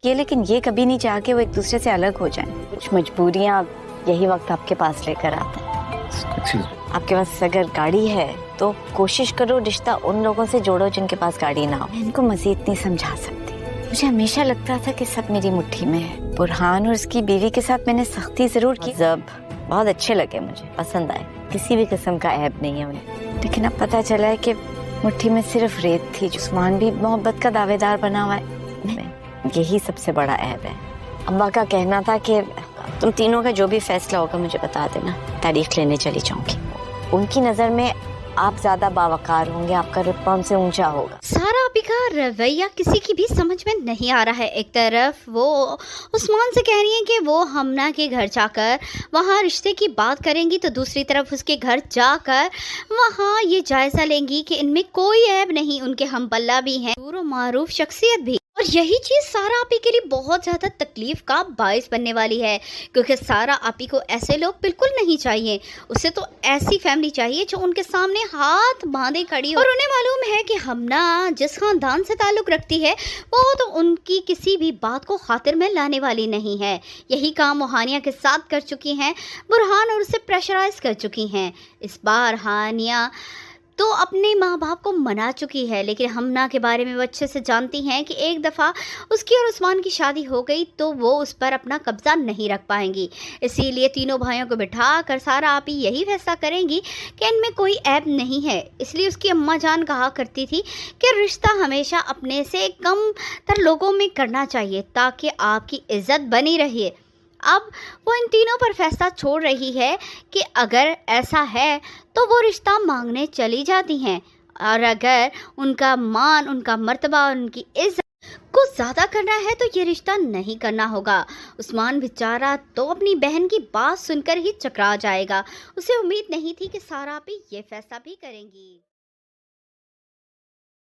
ये लेकिन ये कभी नहीं चाहा कि वो एक दूसरे से अलग हो जाएं। कुछ मजबूरियां यही वक्त आपके पास लेकर आते हैं। आपके पास अगर गाड़ी है तो कोशिश करो रिश्ता उन लोगों से जोड़ो जिनके पास गाड़ी ना हो। मैं इनको मजीद नहीं समझा सकती। मुझे हमेशा लगता था कि सब मेरी मुट्ठी में है। बुरहान और उसकी बीवी के साथ मैंने सख्ती जरूर की। जब बहुत अच्छे लगे, मुझे पसंद आए, किसी भी किस्म का ऐब नहीं है उन्हें। लेकिन अब पता चला है कि मुट्ठी में सिर्फ रेत थी। उस्मान भी मोहब्बत का दावेदार बना हुआ है। यही सबसे बड़ा ऐब है। अम्मा का कहना था कि तुम तीनों का जो भी फैसला होगा मुझे बता देना, तारीख लेने चली जाऊंगी। उनकी नजर में आप ज्यादा बावकार होंगे, आपका रुतबा उनसे ऊंचा होगा। सारा आपी का रवैया किसी की भी समझ में नहीं आ रहा है। एक तरफ वो उस्मान से कह रही हैं कि वो हमना के घर जाकर वहाँ रिश्ते की बात करेंगी, तो दूसरी तरफ उसके घर जाकर वहाँ ये जायज़ा लेंगी कि इनमें कोई ऐब नहीं, उनके हम पल्ला भी हैं, दूर मारूफ शख्सियत भी। और यही चीज़ सारा आपी के लिए बहुत ज़्यादा तकलीफ का बायस बनने वाली है, क्योंकि सारा आपी को ऐसे लोग बिल्कुल नहीं चाहिए। उसे तो ऐसी फैमिली चाहिए जो उनके सामने हाथ बांधे खड़ी हो। और उन्हें मालूम है कि हमना जिस खानदान से ताल्लुक़ रखती है वो तो उनकी किसी भी बात को खातिर में लाने वाली नहीं है। यही काम वो हानिया के साथ कर चुकी हैं, बुरहान और उसे प्रेशराइज कर चुकी हैं। इस बार हानिया तो अपने माँ बाप को मना चुकी है, लेकिन हमना के बारे में वो अच्छे से जानती हैं कि एक दफ़ा उसकी और उस्मान की शादी हो गई तो वो उस पर अपना कब्ज़ा नहीं रख पाएंगी। इसीलिए तीनों भाइयों को बिठा कर सारा आपी यही फैसला करेंगी कि इनमें कोई ऐब नहीं है। इसलिए उसकी अम्मा जान कहा करती थी कि रिश्ता हमेशा अपने से कम तर लोगों में करना चाहिए ताकि आपकी इज़्ज़त बनी रहे। अब वो इन तीनों पर फैसला छोड़ रही है कि अगर ऐसा है तो वो रिश्ता मांगने चली जाती हैं, और अगर उनका मान, उनका मर्तबा, उनकी इज्जत को ज़्यादा करना है तो ये रिश्ता नहीं करना होगा। उस्मान बेचारा तो अपनी बहन की बात सुनकर ही चकरा जाएगा। उसे उम्मीद नहीं थी कि सारा भी ये फैसला भी करेंगी।